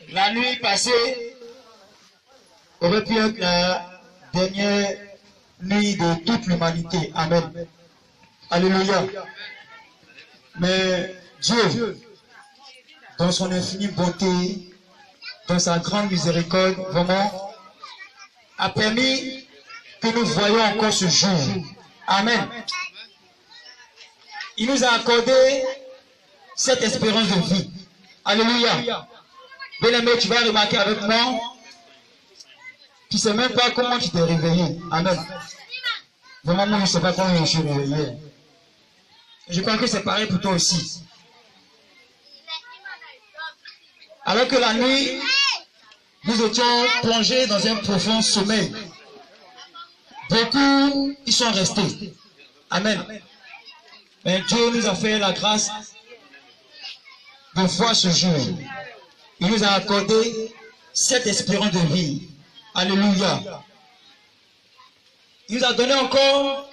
La nuit passée aurait pu être la dernière nuit de toute l'humanité. Amen. Alléluia. Mais Dieu, dans son infinie bonté, dans sa grande miséricorde, vraiment, a permis que nous voyions encore ce jour. Amen. Il nous a accordé cette espérance de vie. Alléluia. Bien-aimé, tu vas remarquer avec moi, tu ne sais même pas comment tu t'es réveillé. Amen. Vraiment, moi, je ne sais pas comment je suis réveillé. Je crois que c'est pareil pour toi aussi. Alors que la nuit, nous étions plongés dans un profond sommeil. Beaucoup y sont restés. Amen. Mais Dieu nous a fait la grâce de voir ce jour. Il nous a accordé cette espérance de vie. Alléluia. Il nous a donné encore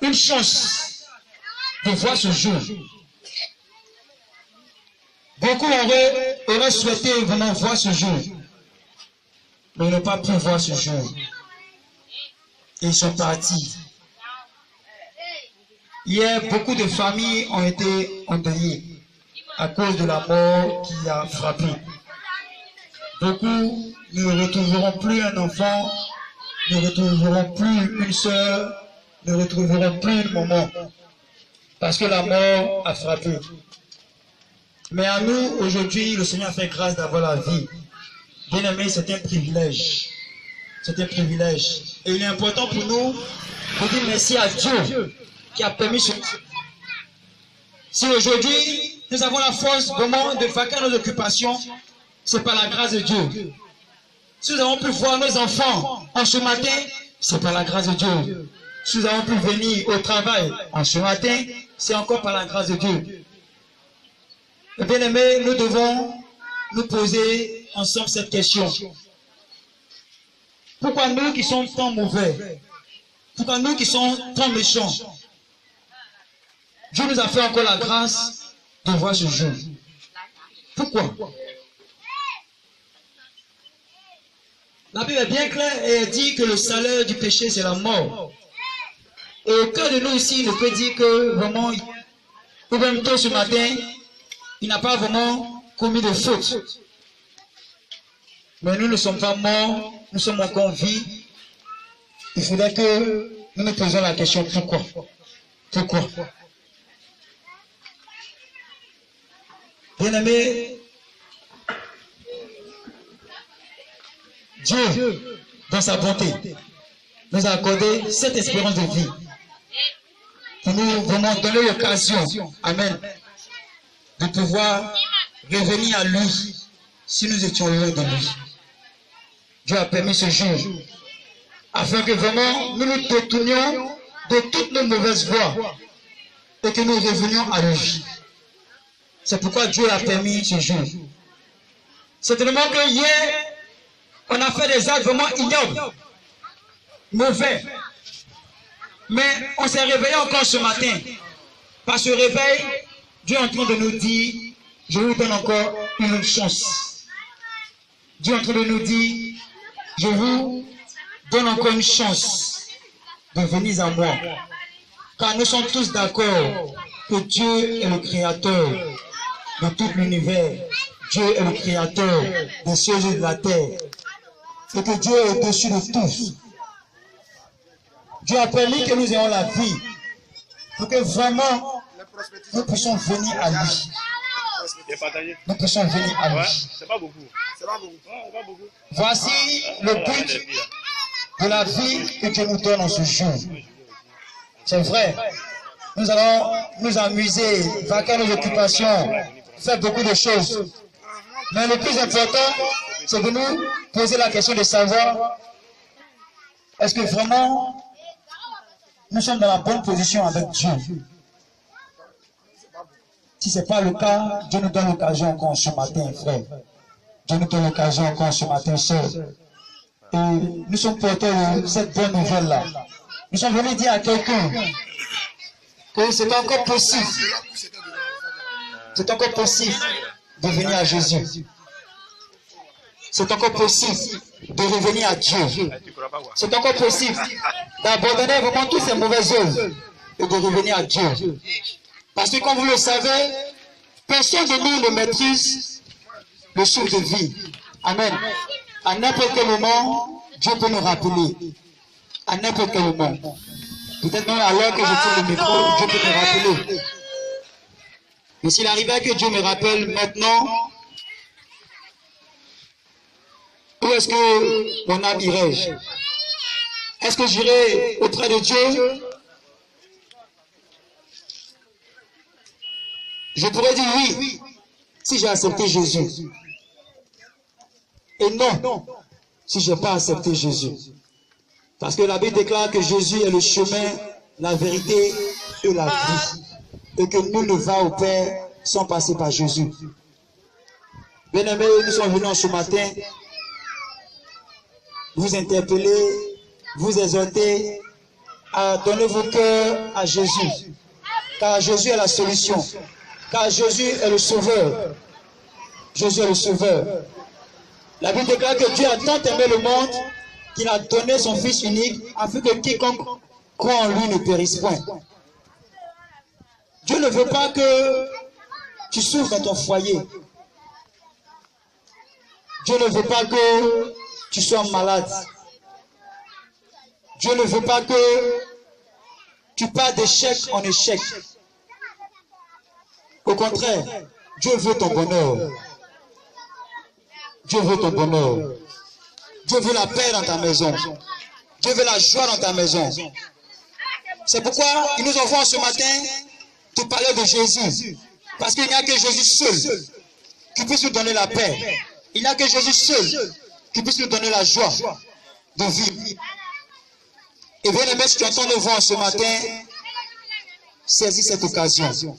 une chance de voir ce jour. Beaucoup auraient souhaité vraiment voir ce jour, mais ils n'ont pas pu voir ce jour. Et ils sont partis. Hier, beaucoup de familles ont été endeuillées à cause de la mort qui a frappé. Beaucoup ne retrouveront plus un enfant, ne retrouveront plus une sœur, ne retrouveront plus un moment, parce que la mort a frappé. Mais à nous, aujourd'hui, le Seigneur a fait grâce d'avoir la vie. Bien aimé, c'est un privilège. C'est un privilège. Et il est important pour nous de dire merci à Dieu qui a permis ce... Si aujourd'hui, nous avons la force vraiment de vaquer nos occupations, c'est par la grâce de Dieu. Si nous avons pu voir nos enfants en ce matin, c'est par la grâce de Dieu. Si nous avons pu venir au travail en ce matin, c'est encore par la grâce de Dieu. Bien aimé, nous devons nous poser ensemble cette question. Pourquoi nous qui sommes tant mauvais? Pourquoi nous qui sommes tant méchants? Dieu nous a fait encore la grâce de voir ce jour. Pourquoi? La Bible est bien claire et elle dit que le salaire du péché, c'est la mort. Et aucun de nous ici ne peut dire que vraiment, ou même tôt ce matin, il n'a pas vraiment commis de faute. Mais nous ne sommes pas morts, nous sommes encore en vie. Il faudrait que nous nous posions la question pourquoi? Pourquoi? Bien-aimé, Dieu, dans sa bonté, nous a accordé cette espérance de vie pour nous vraiment donner l'occasion, amen, de pouvoir revenir à lui si nous étions loin de lui. Dieu a permis ce jour afin que vraiment nous nous détournions de toutes nos mauvaises voies et que nous revenions à lui. C'est pourquoi Dieu a permis ce jour. Certainement que hier, on a fait des actes vraiment ignobles, mauvais. Mais on s'est réveillé encore ce matin. Par ce réveil, Dieu est en train de nous dire, je vous donne encore une chance. Dieu est en train de nous dire, je vous donne encore une chance de venir à moi. Car nous sommes tous d'accord que Dieu est le créateur de tout l'univers. Dieu est le créateur des cieux et de la terre. Et que Dieu est au-dessus de tous. Dieu a permis que nous ayons la vie pour que vraiment nous puissions venir à lui. Nous puissions venir à lui. Voici le but de la vie que Dieu nous donne en ce jour. C'est vrai. Nous allons nous amuser, vaquer nos occupations, faire beaucoup de choses. Mais le plus important, c'est de nous poser la question de savoir est-ce que vraiment nous sommes dans la bonne position avec Dieu. Si ce n'est pas le cas, Dieu nous donne l'occasion encore ce matin, frère. Dieu nous donne l'occasion encore ce matin, sœur. Et nous sommes porteurs de cette bonne nouvelle-là. Nous sommes venus dire à quelqu'un que c'est encore possible. C'est encore possible de venir à Jésus. C'est encore possible de revenir à Dieu. C'est encore possible d'abandonner vraiment toutes ces mauvaises œuvres et de revenir à Dieu. Parce que comme vous le savez, personne de nous ne maîtrise le souffle de vie. Amen. À n'importe quel moment, Dieu peut nous rappeler. À n'importe quel moment. Peut-être même à l'heure que je tourne le micro, Dieu peut me rappeler. Mais s'il arrivait que Dieu me rappelle maintenant, où est-ce que mon âme irait-je? Est-ce que j'irai auprès de Dieu? Je pourrais dire oui, si j'ai accepté Jésus. Et non, si je n'ai pas accepté Jésus. Parce que la Bible déclare que Jésus est le chemin, la vérité et la vie. Et que nul ne va au Père sans passer par Jésus. Bien-aimés, nous sommes venus ce matin vous interpeller, vous exhorter à donner vos cœurs à Jésus. Car Jésus est la solution. Car Jésus est le sauveur. Jésus est le sauveur. La Bible déclare que Dieu a tant aimé le monde qu'il a donné son Fils unique afin que quiconque croit en lui ne périsse point. Dieu ne veut pas que tu souffres dans ton foyer. Dieu ne veut pas que tu sois malade. Dieu ne veut pas que tu pars d'échec en échec. Au contraire, Dieu veut ton bonheur. Dieu veut ton bonheur. Dieu veut la paix dans ta maison. Dieu veut la joie dans ta maison. C'est pourquoi il nous envoie ce matin te parler de Jésus. Parce qu'il n'y a que Jésus seul qui puisse nous donner la paix. Il n'y a que Jésus seul qui puisse nous donner la joie de vivre. Et bien aimé, si tu entends nous voir ce matin, saisis cette occasion.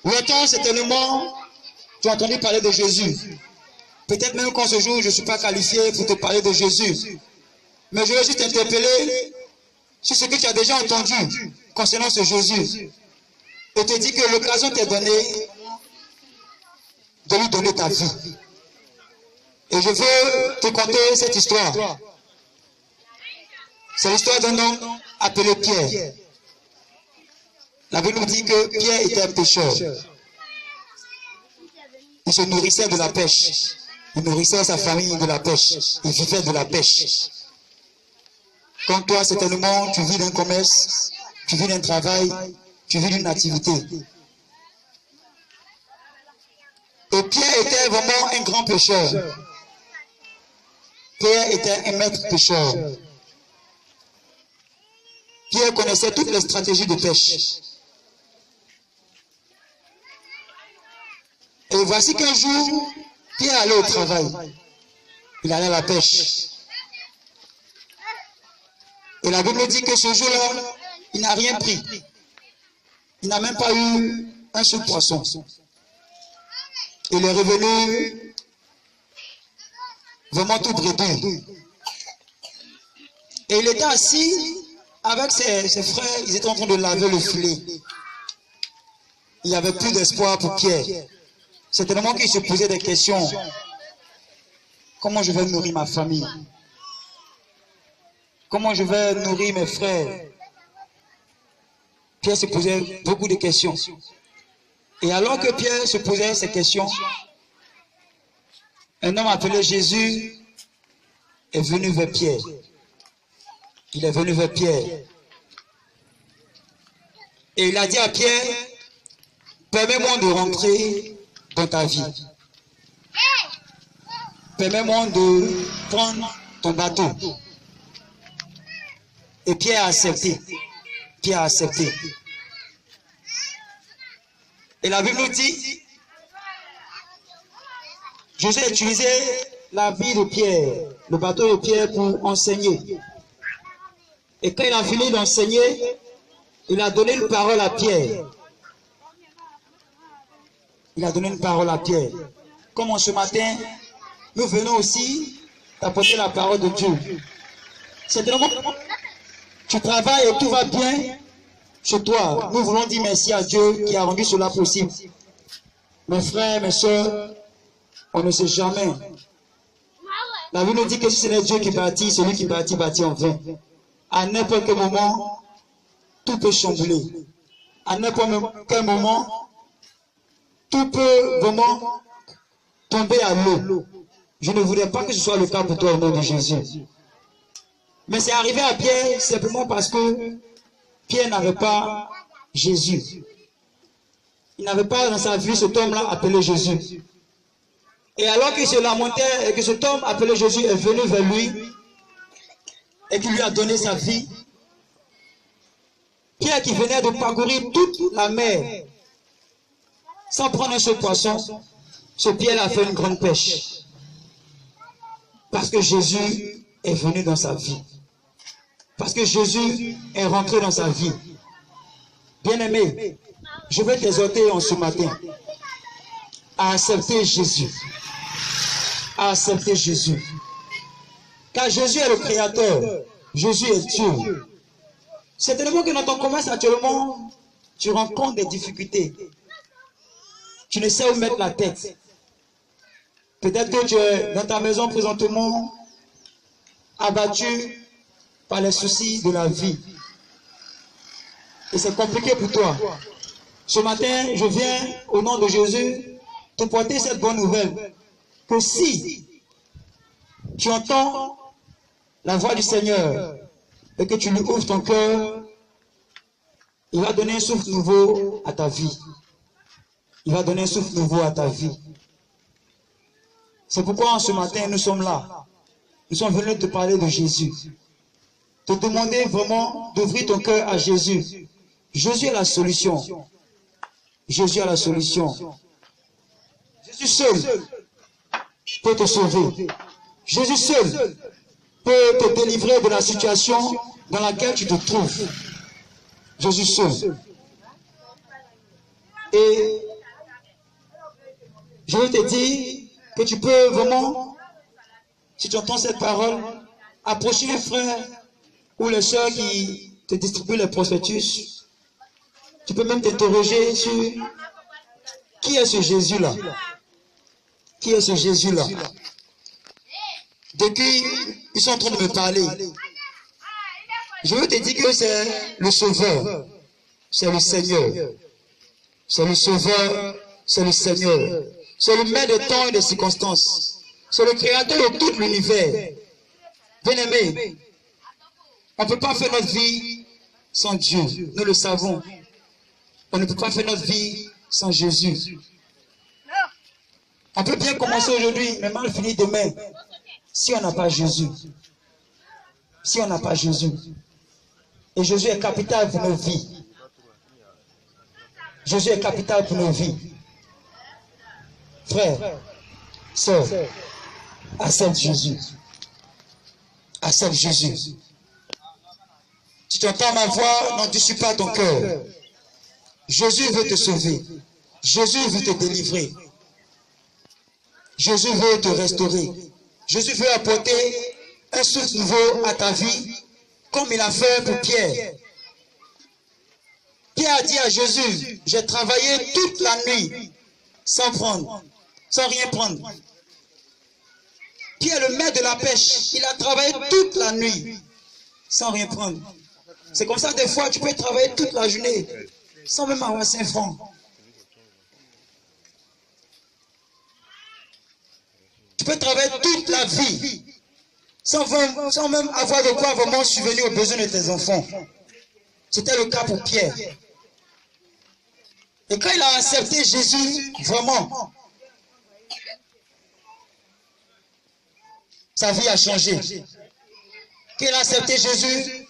Longtemps, certainement, tu as entendu parler de Jésus. Peut-être même qu'en ce jour, je ne suis pas qualifié pour te parler de Jésus. Mais je vais juste t'interpeller sur ce que tu as déjà entendu concernant ce Jésus. Et te dire que l'occasion t'est donnée de lui donner ta vie. Et je veux te conter cette histoire. C'est l'histoire d'un homme appelé Pierre. La Bible nous dit que Pierre était un pêcheur. Il se nourrissait de la pêche. Il nourrissait sa famille de la pêche. Il vivait de la pêche. Comme toi, certainement, tu vis d'un commerce, tu vis d'un travail, tu vis d'une activité. Et Pierre était vraiment un grand pêcheur. Pierre était un maître pêcheur. Pierre connaissait toutes les stratégies de pêche. Et voici qu'un jour, Pierre allait au travail. Il allait à la pêche. Et la Bible dit que ce jour-là, il n'a rien pris. Il n'a même pas eu un seul poisson. Il est revenu vraiment tout bredouille. Et il était assis avec ses frères. Ils étaient en train de laver le filet. Il n'y avait plus d'espoir pour Pierre. C'est tellement qu'il se posait des questions. Comment je vais nourrir ma famille? Comment je vais nourrir mes frères? Pierre se posait beaucoup de questions. Et alors que Pierre se posait ces questions, un homme appelé Jésus est venu vers Pierre. Il est venu vers Pierre. Et il a dit à Pierre, permets-moi de rentrer dans ta vie. Permets-moi de prendre ton bateau. Et Pierre a accepté. Pierre a accepté. Et la Bible nous dit, Jésus a utilisé la vie de Pierre, le bateau de Pierre pour enseigner. Et quand il a fini d'enseigner, il a donné une parole à Pierre. Il a donné une parole à Pierre. Comme en ce matin, nous venons aussi d'apporter la parole de Dieu. C'est vraiment, tu travailles et tout va bien chez toi. Nous voulons dire merci à Dieu qui a rendu cela possible. Mes frères, mes soeurs, On ne sait jamais. La Bible nous dit que si ce n'est Dieu qui bâtit, celui qui bâtit bâtit en vain. À n'importe quel moment, tout peut chambouler. À n'importe quel moment, tout peut vraiment tomber à l'eau. Je ne voudrais pas que ce soit le cas pour toi au nom de Jésus. Mais c'est arrivé à Pierre simplement parce que Pierre n'avait pas Jésus. Il n'avait pas dans sa vie cet homme-là appelé Jésus. Et alors qu'il se lamentait et que cet homme appelé Jésus est venu vers lui et qu'il lui a donné sa vie, Pierre qui venait de parcourir toute la mer sans prendre un seul poisson, ce Pierre a fait une grande pêche. Parce que Jésus est venu dans sa vie. Parce que Jésus est rentré dans sa vie. Bien-aimé, je vais t'exhorter en ce matin à accepter Jésus. À accepter Jésus. Car Jésus est le Créateur. Jésus est Dieu. Certainement que dans ton commerce actuellement, tu rencontres des difficultés. Tu ne sais où mettre la tête. Peut-être que tu es dans ta maison présentement abattu par les soucis de la vie. Et c'est compliqué pour toi. Ce matin, je viens au nom de Jésus te porter cette bonne nouvelle. Que si tu entends la voix du Seigneur et que tu lui ouvres ton cœur, il va donner un souffle nouveau à ta vie. Il va donner un souffle nouveau à ta vie. C'est pourquoi ce matin, nous sommes là. Nous sommes venus te parler de Jésus. Te demander vraiment d'ouvrir ton cœur à Jésus. Jésus est la solution. Jésus est la solution. Jésus seul peut te sauver. Jésus seul peut te délivrer de la situation dans laquelle tu te trouves. Jésus seul. Et je veux te dire que tu peux vraiment, si tu entends cette parole, approcher un frère ou les sœurs qui te distribuent les prospectus. Tu peux même t'interroger sur qui est ce Jésus-là? Qui est ce Jésus-là? De qui ils sont en train de me parler? Je veux te dire que c'est le Sauveur. C'est le Seigneur. C'est le Sauveur. C'est le Seigneur. C'est le maître des temps et des circonstances. C'est le créateur de tout l'univers. Bien-aimé, on ne peut pas faire notre vie sans Dieu. Nous le savons. On ne peut pas faire notre vie sans Jésus. On peut bien commencer aujourd'hui, mais mal finir demain. Si on n'a pas Jésus. Si on n'a pas Jésus. Et Jésus est capital pour nos vies. Jésus est capital pour nos vies. Frère, sœur, accepte Jésus. Accepte Jésus. Si tu entends ma voix, n'en dissois pas ton cœur. Jésus veut te sauver. Jésus veut te délivrer. Jésus veut te restaurer. Jésus veut apporter un souffle nouveau à ta vie, comme il a fait pour Pierre. Pierre a dit à Jésus, j'ai travaillé toute la nuit sans prendre, sans rien prendre. Pierre, le maître de la pêche, il a travaillé toute la nuit sans rien prendre. C'est comme ça, des fois, tu peux travailler toute la journée sans même avoir 5 francs. Tu peux travailler toute la vie sans même avoir de quoi vraiment subvenir aux besoins de tes enfants. C'était le cas pour Pierre. Et quand il a accepté Jésus, vraiment, sa vie a changé. Quand il a accepté Jésus,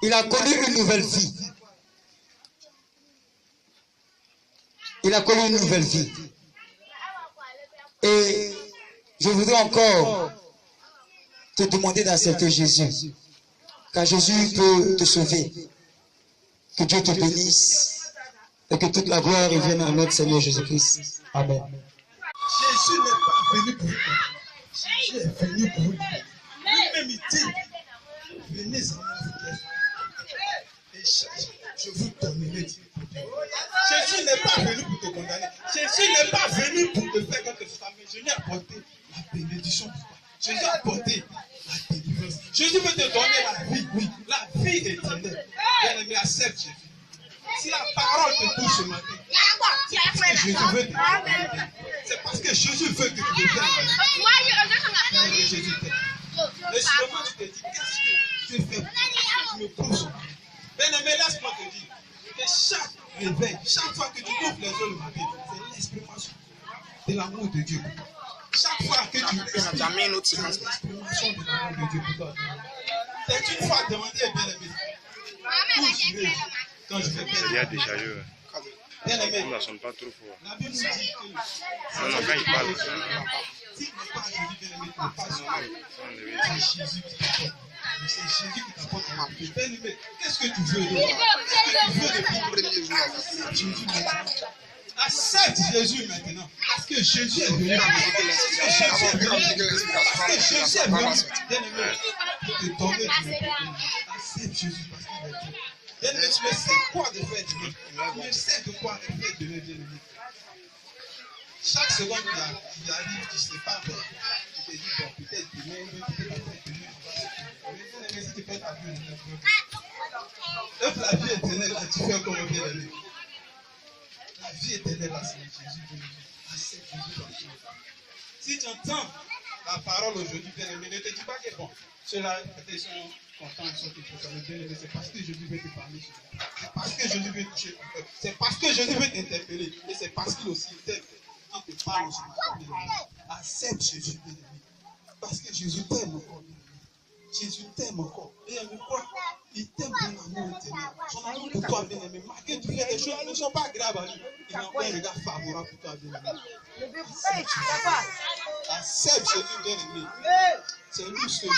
il a connu une nouvelle vie. Il a connu une nouvelle vie. Et je voudrais encore te demander d'accepter Jésus. Car Jésus peut te sauver. Que Dieu te bénisse. Et que toute la gloire revienne à notre Seigneur Jésus-Christ. Amen. Jésus n'est pas venu pour vous. Jésus est venu pour vous. Lui-même il dit, venez en moi. Et je vous donnerai du. Jésus n'est pas venu pour te condamner. Jésus n'est pas venu pour te faire quelque chose. Mais Jésus a apporté la bénédiction pour toi. Jésus a apporté la délivrance. Jésus veut te donner la vie, oui, la vie éternelle. Bien-aimé, accepte Jésus. Si la parole te touche ce matin, c'est parce que Jésus veut te donner. C'est parce que Jésus veut que tu te donnes. Jésus t'aime. Mais seulement tu te dis, qu'est-ce que je fais pour me prouve. Bien-aimé, laisse-moi te dire que chaque réveil, chaque fois que tu ouvres les yeux le matin, c'est l'exprimation de l'amour de Dieu. Chaque fois que tu respires, c'est l'exprimation de l'amour de Dieu pour toi. C'est une fois demandé, bien-aimé, où j'irai quand je vais perdre. Il y a déjà eu. Bien-aimé, On ne sonne pas trop fort. la Bible nous dit que Non, quand il parle, si tu n'es pas Jésus, bien-aimé, tu n'es pas sauvé. C'est Jésus qui t'apporte. C'est Jésus qui t'apporte la vie. Bien-aimé, qu'est-ce que tu veux de moi? Qu'est-ce que tu veux depuis le premier jour? Jésus maintenant. Accepte Jésus maintenant. Parce que Jésus est venu. Parce que Jésus est venu. Bien-aimé, pour te donner du bien. Accepte Jésus parce qu'il est venu. Bien-aimé, tu ne sais quoi de faire de lui. Tu ne sais de quoi de faire de lui, bien-aimé. Chaque seconde qui arrive, tu ne sais pas faire. Tu te dis, bon, peut-être demain, tu ne peux pas faire de lui. Mais bien-aimé, si tu fais ta vie, la vie éternelle, là, tu fais comme bien-aimé. La vie éternelle, là, c'est Jésus. Accepte Jésus comme tu veux. Si tu entends la parole aujourd'hui, bien-aimé, ne te dis pas que bon, ceux-là, peut-être sont contents, ils sont tout bien-aimé, c'est parce que Jésus veut te parler. C'est parce que Jésus veut toucher ton cœur. C'est parce que Jésus veut t'interpeller. Et c'est parce qu'il aussi t'aime. Qu'il te parle aussi. Accepte Jésus, bien-aimé. Parce que Jésus t'aime encore, bien-aimé. Jésus t'aime encore. Bien-aimé, quoi? Il t'aime d'un amour éternel. Son amour pour toi, bien-aimé. Malgré tu fais des choses qui ne sont pas graves à lui. Il a encore un regard favorable pour toi, bien-aimé. Accepte Jésus, bien-aimé. C'est lui seul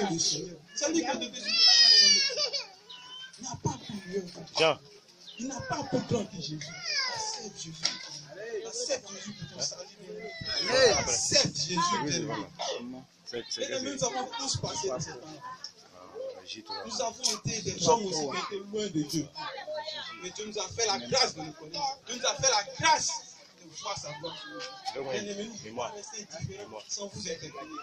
le Seigneur. C'est lui qui a donné Jésus. Il n'a pas plus mieux que toi. Il n'a pas plus grand que Jésus. Accepte Jésus. Accepte Jésus pour ton salut. Accepte Jésus, bien-aimé. Bien-aimé, nous avons tous passé dans cette année. Nous avons été des hommes aussi qui étaient loin de Dieu. Mais Dieu nous a fait la grâce de nous connaître. Dieu nous a fait la grâce de voir sa gloire. Bien-aimé, nous ne pouvons pas rester indifférents sans vous interpeller.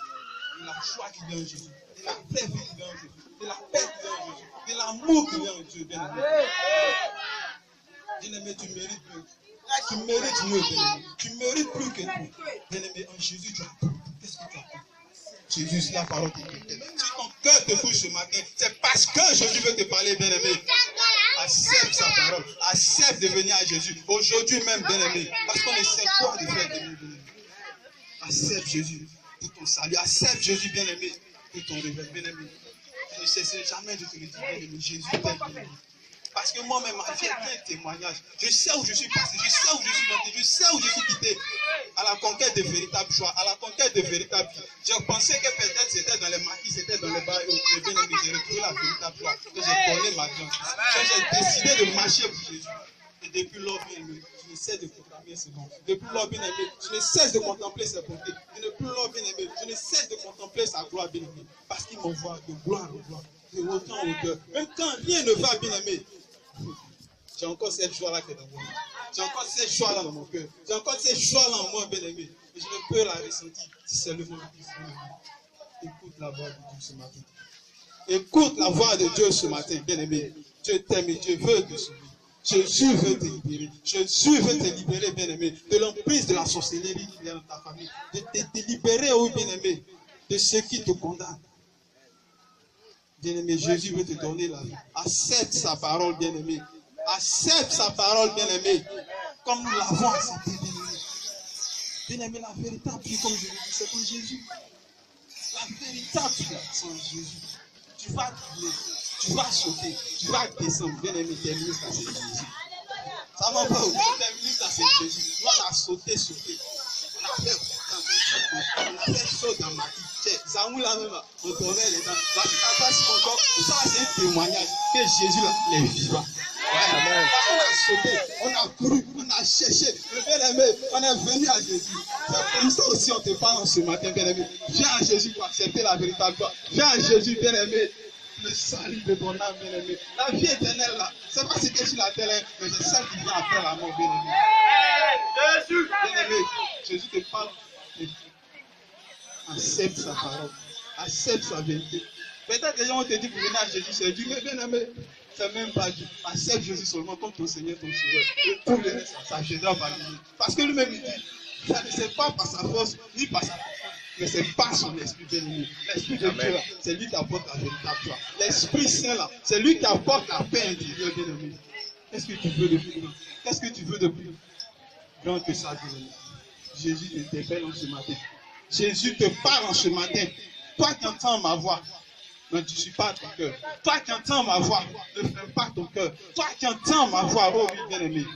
De la joie qui vient en Jésus, de la paix qui vient en Jésus, de la paix qui vient en Jésus, de l'amour qui vient en Dieu, bien-aimé. Bien-aimé, tu mérites mieux. Tu mérites mieux, bien-aimé. Tu mérites plus que tout. Bien-aimé, en Jésus, tu as tout. Qu'est-ce que tu as tout? Jésus, c'est la parole qui te plaît. Si ton cœur te touche ce matin, c'est parce que Jésus veut te parler, bien-aimé. Accepte sa parole. Accepte de venir à Jésus. Aujourd'hui même, bien-aimé. Parce qu'on ne sait quoi de faire de nous, bien-aimé. Accepte Jésus pour ton salut. Accepte Jésus, bien-aimé, pour ton réveil, bien-aimé. Je ne cesserai jamais de te le dire, bien-aimé. Jésus t'aime, bien-aimé. Parce que moi-même, ma vie est un témoignage. Je sais où je suis passé, je sais où je suis monté, je sais où je suis quitté. À la conquête de véritables joie, à la conquête de véritables vie. Je pensais que peut-être c'était dans les maquis, c'était dans les bars, et bien aimé, j'ai retrouvé la véritable joie. Que j'ai donné ma vie. J'ai décidé de marcher pour Jésus. Et depuis lors, bien aimé, je ne cesse de proclamer ce nom. Depuis lors, bien aimé, je ne cesse de contempler ses bontés. Et depuis lors, bien aimé, je ne cesse de contempler sa gloire, bien aimé. Parce qu'il m'envoie de gloire en gloire, de hauteur en hauteur. Même quand rien ne va, bien aimé, j'ai encore cette joie-là qui est dans moi. J'ai encore cette joie-là dans mon cœur. J'ai encore cette joie-là en moi, bien-aimé. Et je ne peux la ressentir si seulement écoute la voix de Dieu ce matin. Écoute la voix de Dieu ce matin, bien-aimé. Dieu t'aime et Dieu veut te sauver. Jésus veut te libérer. Jésus veut te libérer, bien-aimé, de l'emprise de la sorcellerie qui vient dans ta famille. De te libérer, oui, bien-aimé, de ceux qui te condamnent. Bien-aimé, Jésus veut te donner la vie. Accepte sa parole, bien-aimé. Accepte sa parole, bien-aimé, comme nous l'avons accepté, bien-aimé. Bien-aimé, la véritable vie, comme je l'ai dit, c'est en Jésus. La véritable vie, c'est en Jésus. Tu vas doubler, tu vas sauter, tu vas descendre, bien-aimé, terminer ça, c'est Jésus. Ça va pas, terminer ça, c'est Jésus. On a sauté, on a fait chaud dans ma vie. Ça nous l'a même, on tournait les dents. La capacité encore, ça c'est un témoignage que Jésus est vivant. On a sauté, on a couru, on a cherché. Le bien-aimé, on est venu à Jésus. C'est comme ça aussi on te parle ce matin, bien-aimé. Viens à Jésus pour accepter la véritable gloire. Viens à Jésus, bien-aimé. Ne le salut de ton âme, bien-aimé. La vie éternelle, là, c'est pas ce qui est sur la terre, mais c'est celle qui vient après la mort, bien-aimé. Bien-aimé, Jésus te parle. Accepte sa parole. Accepte sa vérité. Peut-être que les gens ont te dit, vous venez à Jésus, c'est Dieu, mais bien-aimé, c'est même pas Dieu. Accepte Jésus seulement comme ton Seigneur, ton Sauveur. Et tout le reste, ça viendra par lui. Parce que lui-même, il dit, ça ne c'est pas par sa force, ni par sa force, mais c'est par son esprit bien-aimé. L'esprit de Dieu, là, c'est lui qui apporte la véritable joie. L'Esprit Saint, là, c'est lui qui apporte la paix intérieure, bien-aimé. Qu'est-ce que tu veux de plus grand? Qu'est-ce que tu veux de plus grand que ça, bien-aimé? Jésus t'interpelle en ce matin. Jésus te parle en ce matin. Toi qui entends ma voix, ne te suis pas ton cœur. Toi qui entends ma voix, ne ferme pas ton cœur. Toi qui entends ma voix, oh oui, bien-aimé.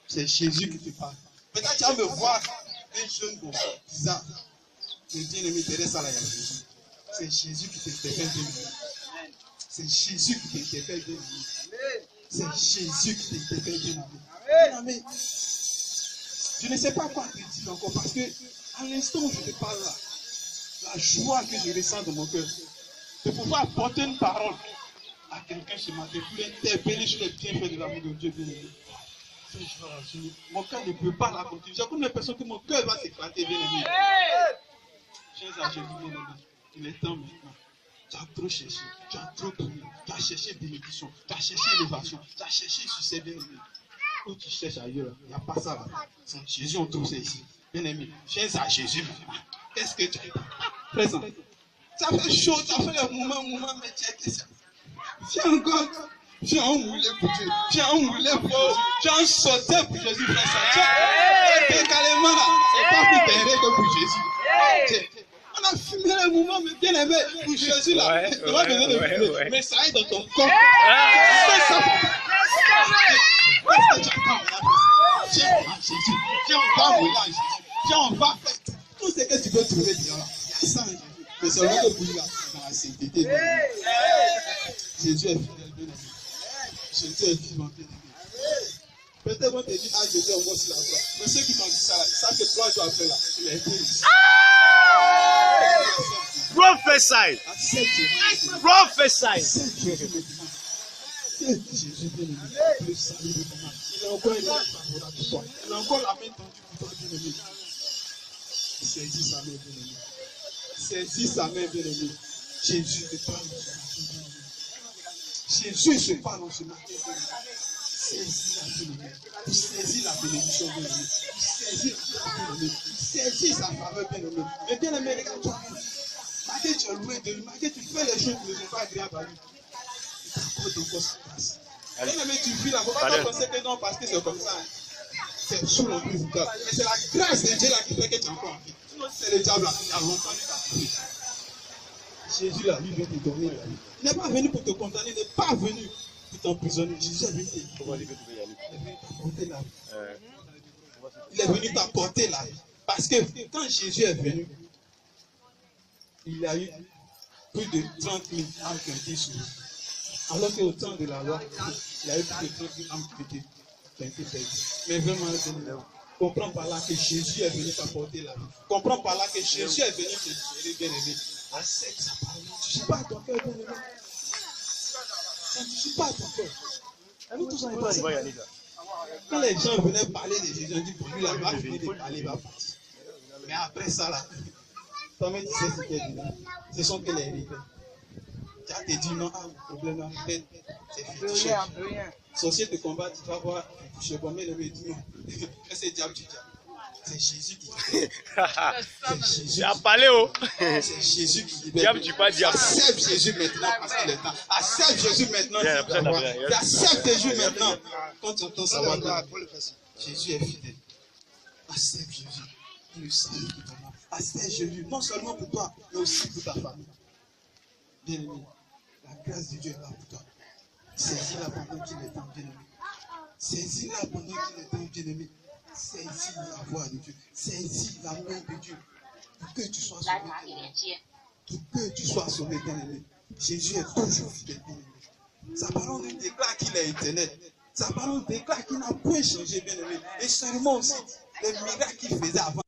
C'est Jésus qui te parle. Peut-être tu vas me voir un jeune bon, bizarre. Le bien-aimé Thérèse à la Jésus. C'est Jésus qui t'interpelle, bien-aimé. C'est Jésus qui t'interpelle, bien-aimé. C'est Jésus qui t'interpelle, bien-aimé. Bien-aimé. Je ne sais pas quoi te dire encore parce que à l'instant où je te parle là, la joie que je ressens dans mon cœur, de pouvoir apporter une parole à quelqu'un ce matin pour l'interpeller sur les bienfaits de l'amour de Dieu, bien-aimé. Mon cœur ne peut pas la continuer. J'ai comme l'impression que mon cœur va s'éclater, bien-aimé. Chers à Jésus, bien-aimé, il est temps maintenant. Tu as trop cherché, tu as trop prié, tu as cherché bénédiction, tu as cherché élévation, tu as cherché succès, bien-aimé. Où tu cherches ailleurs, il n'y a pas ça là. C'est Jésus, on trouve ça ici. Bien-aimé, chers à Jésus, qu'est-ce que tu as présent? Ça fait chaud, ça fait le mouvement, mais tu es que ça. Viens encore. Viens en mouler pour Dieu. Viens en mouler pour Jésus. Viens en sauter pour Jésus, frère ça. Tiens, carrément là. C'est pas plus terré que pour Jésus. On a fumé le mouvement, mais bien aimé, pour Jésus là. Tu vas besoin de fumer. Mais ça est dans ton corps. C'est ça. Qu'est-ce que tu attends là? Viens en Jésus. Viens, on va mouler en Jésus. Viens, on va faire tout ce que tu peux trouver dedans là. Il y a ça en Jésus. Mais seulement que pour lui là, dans la sainteté. Jésus est fidèle, bien aimé. Jésus est vivant, bien aimé. Peut-être on te dit, ah, Jésus est mort sur la croix. Mais ceux qui t'ont dit ça, ça fait 3 jours après là, il a été ici. Prophesy. Accepte Jésus. Prophesy. Accepte Jésus maintenant. Accepte Jésus, bien aimé. Le salut de ton âme. Il a encore une main favorable pour toi. Il a encore la main tendue pour toi, bien aimé. Saisis sa main, bien aimé. Saisis sa main, bien aimé. Jésus te parle en ce matin, bien aimé. Jésus se parle en ce matin, bien aimé. Saisis la bien aimé. Saisis la bénédiction, bien aimé. Saisis la bien aimé. Saisis sa faveur, bien aimé. Mais bien aimé, regarde-toi. Malgré tu es loin de lui, malgré tu fais les choses qui ne sont pas agréables à lui, il t'accorde encore sa grâce. Bien aimé, tu vis là, il ne faut pas penser que non, parce que c'est comme ça. C'est sous l'emprise du diable. Mais c'est la grâce de Dieu là qui fait que tu es encore en vie. Sinon, c'est le diable là qui a longtemps dit ta vie. Jésus là, lui vient te donner la vie. Il n'est pas venu pour te condamner, il n'est pas venu pour t'emprisonner. Jésus est venu t'apporter la vie. Il est venu t'apporter la vie. Parce que quand Jésus est venu, il y a eu plus de 30 000 âmes qui ont été sauvées. Alors qu'au temps de la loi, il y a eu plus de 30 000 âmes qui ont été perdues. Mais vraiment, comprends par là que Jésus est venu t'apporter la vie. Comprends par là que Jésus est venu te libérer, bien aimé. Accepte sa parole. Tu ne suis pas à ton cœur, bien aimé. Tu ne suis pas à ton cœur. Quand les gens venaient parler de Jésus, on dit pour lui, là-bas, il venait de parler, il va partir. Mais après ça, là, toi-même, tu sais ce qu'il dit là. Ce sont que les héritiers. Tu as te dit non, ah, le problème là, peut-être, c'est fétiche. Sorcier te combat, tu vas voir, je vais mais le dit non. C'est diable du diable. C'est Jésus qui libère. C'est Jésus. C'est Jésus qui libère. Diable, tu pas diable. Accepte Jésus maintenant parce qu'il est temps. Accepte Jésus maintenant. Accepte Jésus maintenant. Quand tu entends ça, Jésus est fidèle. Accepte Jésus. Il le salue de ton âme. Accepte Jésus, non seulement pour toi, mais aussi pour ta famille. Bien aimé, la grâce de Dieu est là pour toi. Saisis-la pendant qu'il est temps, bien aimé. Saisis-la pendant qu'il est temps, bien aimé. Saisis la voix de Dieu. Saisis la main de Dieu. Pour que tu sois sauvé, bien aimé. Pour que tu sois sauvé, bien aimé. Jésus est toujours fidèle, bien aimé. Sa parole nous déclare qu'il est éternel. Sa parole déclare qu'il n'a point changé, bien aimé. Et seulement aussi, les miracles qu'il faisait avant.